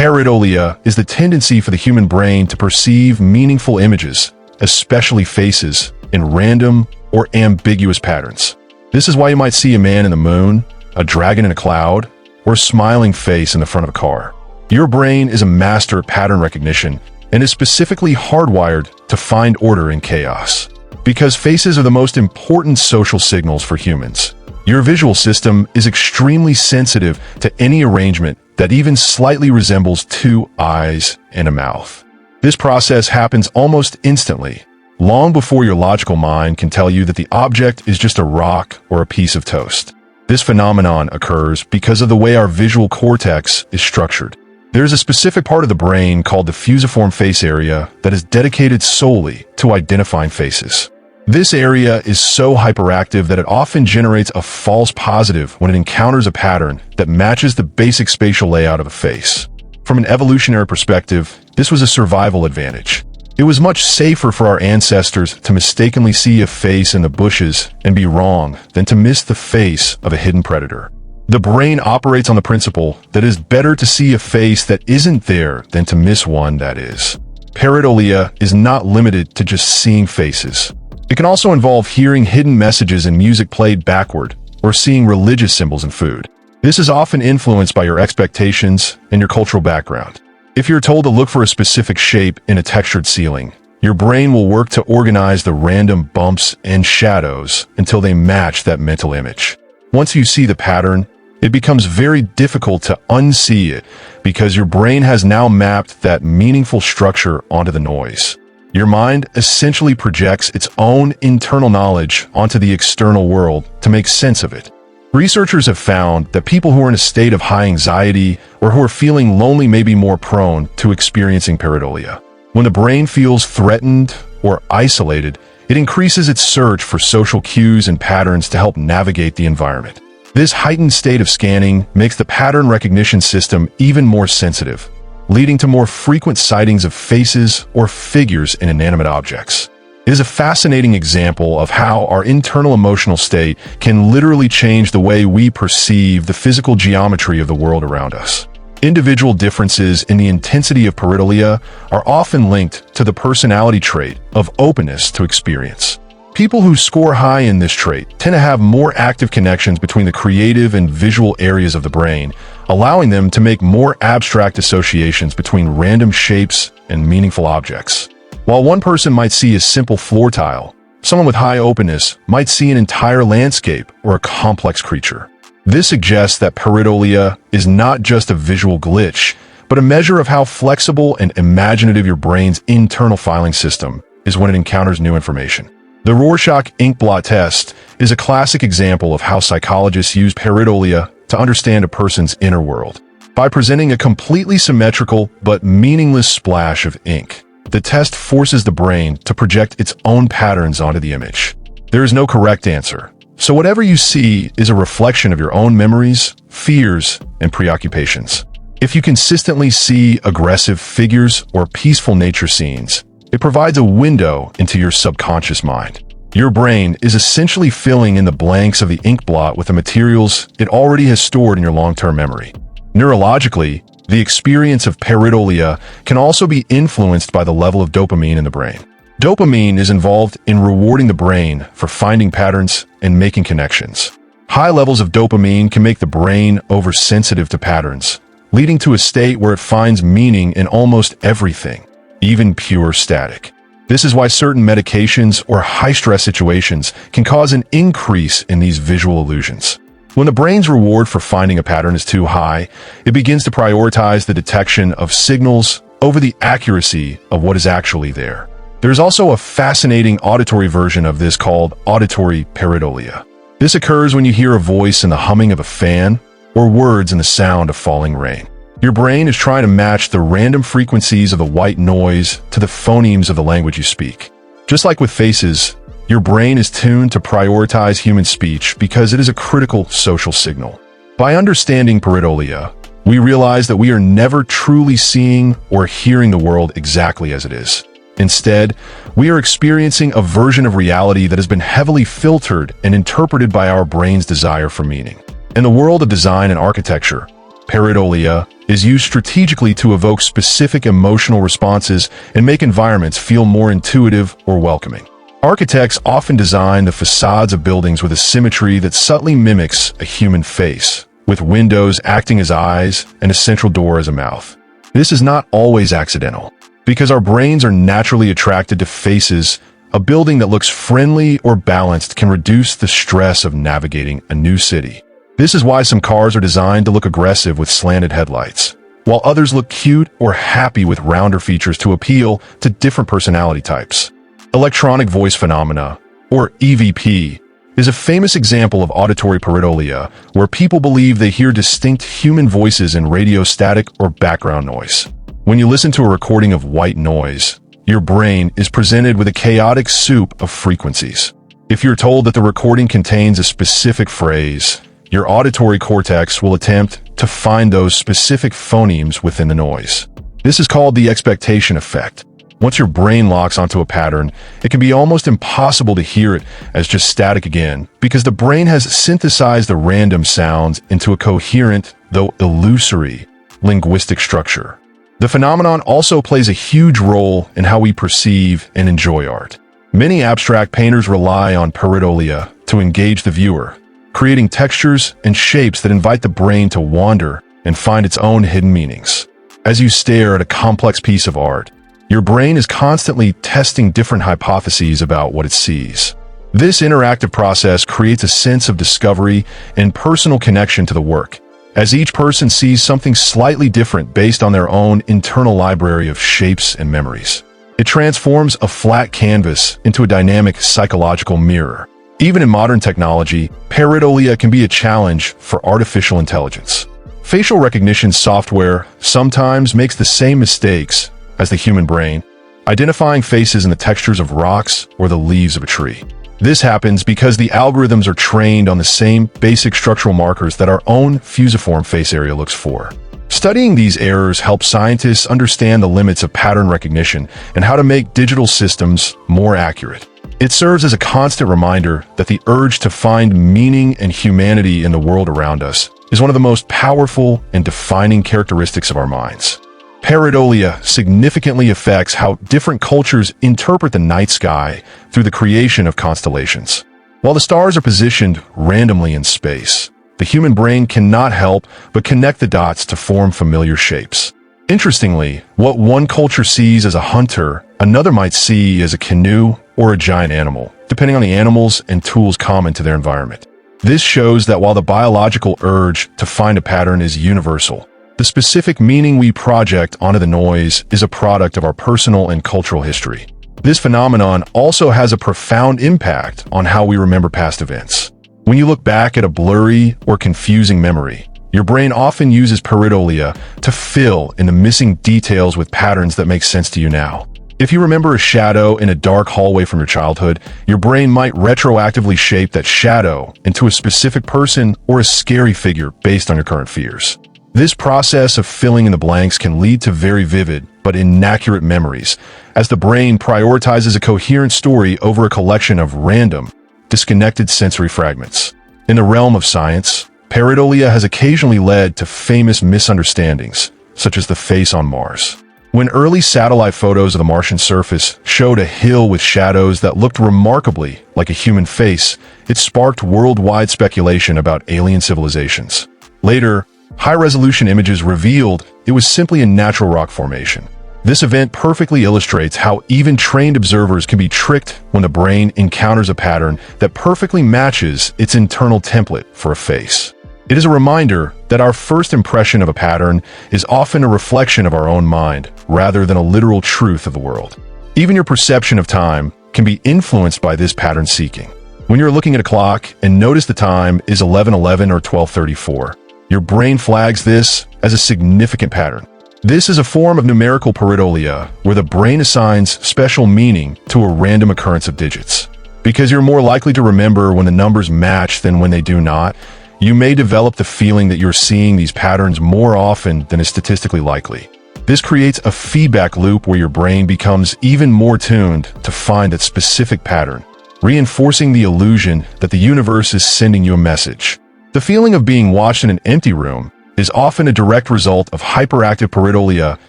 Pareidolia is the tendency for the human brain to perceive meaningful images, especially faces, in random or ambiguous patterns. This is why you might see a man in the moon, a dragon in a cloud, or a smiling face in the front of a car. Your brain is a master at pattern recognition and is specifically hardwired to find order in chaos. Because faces are the most important social signals for humans, your visual system is extremely sensitive to any arrangement that even slightly resembles two eyes and a mouth. This process happens almost instantly, long before your logical mind can tell you that the object is just a rock or a piece of toast. This phenomenon occurs because of the way our visual cortex is structured. There's a specific part of the brain called the fusiform face area that is dedicated solely to identifying faces. This area is so hyperactive that it often generates a false positive when it encounters a pattern that matches the basic spatial layout of a face. From an evolutionary perspective, this was a survival advantage. It was much safer for our ancestors to mistakenly see a face in the bushes and be wrong than to miss the face of a hidden predator. The brain operates on the principle that it is better to see a face that isn't there than to miss one that is. Pareidolia is not limited to just seeing faces. It can also involve hearing hidden messages in music played backward or seeing religious symbols in food. This is often influenced by your expectations and your cultural background. If you're told to look for a specific shape in a textured ceiling, your brain will work to organize the random bumps and shadows until they match that mental image. Once you see the pattern, it becomes very difficult to unsee it because your brain has now mapped that meaningful structure onto the noise. Your mind essentially projects its own internal knowledge onto the external world to make sense of it. Researchers have found that people who are in a state of high anxiety or who are feeling lonely may be more prone to experiencing pareidolia. When the brain feels threatened or isolated, it increases its search for social cues and patterns to help navigate the environment. This heightened state of scanning makes the pattern recognition system even more sensitive, leading to more frequent sightings of faces or figures in inanimate objects. It is a fascinating example of how our internal emotional state can literally change the way we perceive the physical geometry of the world around us. Individual differences in the intensity of pareidolia are often linked to the personality trait of openness to experience. People who score high in this trait tend to have more active connections between the creative and visual areas of the brain, allowing them to make more abstract associations between random shapes and meaningful objects. While one person might see a simple floor tile, someone with high openness might see an entire landscape or a complex creature. This suggests that pareidolia is not just a visual glitch, but a measure of how flexible and imaginative your brain's internal filing system is when it encounters new information. The Rorschach ink blot test is a classic example of how psychologists use pareidolia to understand a person's inner world. By presenting a completely symmetrical but meaningless splash of ink, the test forces the brain to project its own patterns onto the image. There is no correct answer, so whatever you see is a reflection of your own memories, fears, and preoccupations. If you consistently see aggressive figures or peaceful nature scenes, it provides a window into your subconscious mind. Your brain is essentially filling in the blanks of the ink blot with the materials it already has stored in your long-term memory. Neurologically, the experience of pareidolia can also be influenced by the level of dopamine in the brain. Dopamine is involved in rewarding the brain for finding patterns and making connections. High levels of dopamine can make the brain oversensitive to patterns, leading to a state where it finds meaning in almost everything, even pure static. This is why certain medications or high-stress situations can cause an increase in these visual illusions. When the brain's reward for finding a pattern is too high, it begins to prioritize the detection of signals over the accuracy of what is actually there. There's also a fascinating auditory version of this called auditory pareidolia. This occurs when you hear a voice in the humming of a fan or words in the sound of falling rain. Your brain is trying to match the random frequencies of the white noise to the phonemes of the language you speak. Just like with faces, your brain is tuned to prioritize human speech because it is a critical social signal. By understanding pareidolia, we realize that we are never truly seeing or hearing the world exactly as it is. Instead, we are experiencing a version of reality that has been heavily filtered and interpreted by our brain's desire for meaning. In the world of design and architecture, pareidolia, is used strategically to evoke specific emotional responses and make environments feel more intuitive or welcoming. Architects often design the facades of buildings with a symmetry that subtly mimics a human face, with windows acting as eyes and a central door as a mouth. This is not always accidental. Because our brains are naturally attracted to faces, a building that looks friendly or balanced can reduce the stress of navigating a new city. This is why some cars are designed to look aggressive with slanted headlights, while others look cute or happy with rounder features to appeal to different personality types. Electronic voice phenomena, or EVP, is a famous example of auditory pareidolia, where people believe they hear distinct human voices in radio static or background noise. When you listen to a recording of white noise, your brain is presented with a chaotic soup of frequencies. If you're told that the recording contains a specific phrase, your auditory cortex will attempt to find those specific phonemes within the noise. This is called the expectation effect. Once your brain locks onto a pattern, it can be almost impossible to hear it as just static again, because the brain has synthesized the random sounds into a coherent, though illusory, linguistic structure. The phenomenon also plays a huge role in how we perceive and enjoy art. Many abstract painters rely on pareidolia to engage the viewer, creating textures and shapes that invite the brain to wander and find its own hidden meanings. As you stare at a complex piece of art, your brain is constantly testing different hypotheses about what it sees. This interactive process creates a sense of discovery and personal connection to the work, as each person sees something slightly different based on their own internal library of shapes and memories. It transforms a flat canvas into a dynamic psychological mirror. Even in modern technology, pareidolia can be a challenge for artificial intelligence. Facial recognition software sometimes makes the same mistakes as the human brain, identifying faces in the textures of rocks or the leaves of a tree. This happens because the algorithms are trained on the same basic structural markers that our own fusiform face area looks for. Studying these errors helps scientists understand the limits of pattern recognition and how to make digital systems more accurate. It serves as a constant reminder that the urge to find meaning and humanity in the world around us is one of the most powerful and defining characteristics of our minds. Pareidolia significantly affects how different cultures interpret the night sky through the creation of constellations. While the stars are positioned randomly in space, the human brain cannot help but connect the dots to form familiar shapes. Interestingly, what one culture sees as a hunter, another might see as a canoe or a giant animal, depending on the animals and tools common to their environment. This shows that while the biological urge to find a pattern is universal, the specific meaning we project onto the noise is a product of our personal and cultural history. This phenomenon also has a profound impact on how we remember past events. When you look back at a blurry or confusing memory, your brain often uses pareidolia to fill in the missing details with patterns that make sense to you now. If you remember a shadow in a dark hallway from your childhood, your brain might retroactively shape that shadow into a specific person or a scary figure based on your current fears. This process of filling in the blanks can lead to very vivid but inaccurate memories, as the brain prioritizes a coherent story over a collection of random, disconnected sensory fragments. In the realm of science, pareidolia has occasionally led to famous misunderstandings, such as the face on Mars. When early satellite photos of the Martian surface showed a hill with shadows that looked remarkably like a human face, it sparked worldwide speculation about alien civilizations. Later, high-resolution images revealed it was simply a natural rock formation. This event perfectly illustrates how even trained observers can be tricked when the brain encounters a pattern that perfectly matches its internal template for a face. It is a reminder that our first impression of a pattern is often a reflection of our own mind, rather than a literal truth of the world. Even your perception of time can be influenced by this pattern seeking. When you're looking at a clock and notice the time is 11:11 or 12:34, your brain flags this as a significant pattern. This is a form of numerical pareidolia, where the brain assigns special meaning to a random occurrence of digits. Because you're more likely to remember when the numbers match than when they do not, you may develop the feeling that you're seeing these patterns more often than is statistically likely. This creates a feedback loop where your brain becomes even more tuned to find that specific pattern, reinforcing the illusion that the universe is sending you a message. The feeling of being watched in an empty room is often a direct result of hyperactive pareidolia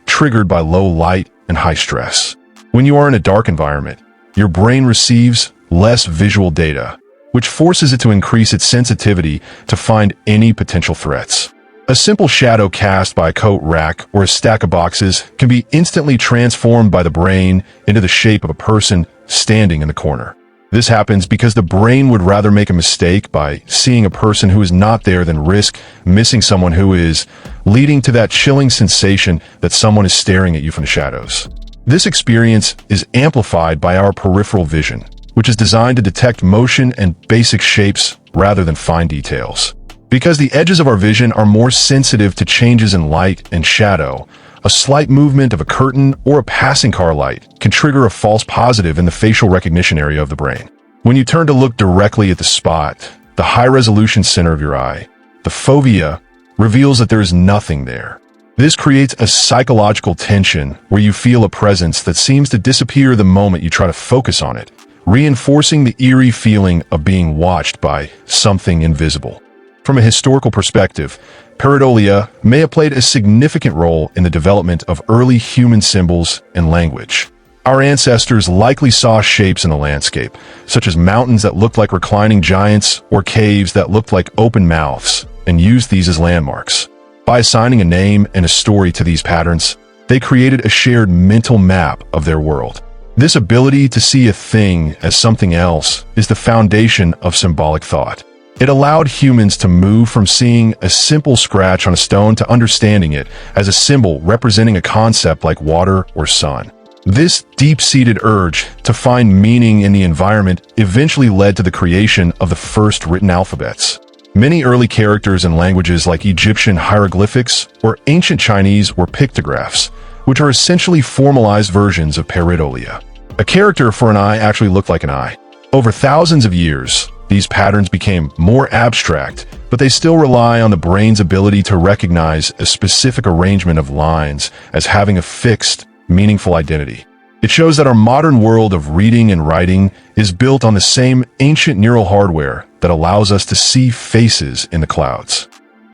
triggered by low light and high stress. When you are in a dark environment, your brain receives less visual data, which forces it to increase its sensitivity to find any potential threats. A simple shadow cast by a coat rack or a stack of boxes can be instantly transformed by the brain into the shape of a person standing in the corner. This happens because the brain would rather make a mistake by seeing a person who is not there than risk missing someone who is, leading to that chilling sensation that someone is staring at you from the shadows. This experience is amplified by our peripheral vision, which is designed to detect motion and basic shapes rather than fine details. Because the edges of our vision are more sensitive to changes in light and shadow, a slight movement of a curtain or a passing car light can trigger a false positive in the facial recognition area of the brain. When you turn to look directly at the spot, the high-resolution center of your eye, the fovea, reveals that there is nothing there. This creates a psychological tension where you feel a presence that seems to disappear the moment you try to focus on it, reinforcing the eerie feeling of being watched by something invisible. From a historical perspective, pareidolia may have played a significant role in the development of early human symbols and language. Our ancestors likely saw shapes in the landscape, such as mountains that looked like reclining giants or caves that looked like open mouths, and used these as landmarks. By assigning a name and a story to these patterns, they created a shared mental map of their world. This ability to see a thing as something else is the foundation of symbolic thought. It allowed humans to move from seeing a simple scratch on a stone to understanding it as a symbol representing a concept like water or sun. This deep-seated urge to find meaning in the environment eventually led to the creation of the first written alphabets. Many early characters in languages like Egyptian hieroglyphics or ancient Chinese were pictographs, which are essentially formalized versions of pareidolia. A character for an eye actually looked like an eye. Over thousands of years, these patterns became more abstract, but they still rely on the brain's ability to recognize a specific arrangement of lines as having a fixed, meaningful identity. It shows that our modern world of reading and writing is built on the same ancient neural hardware that allows us to see faces in the clouds.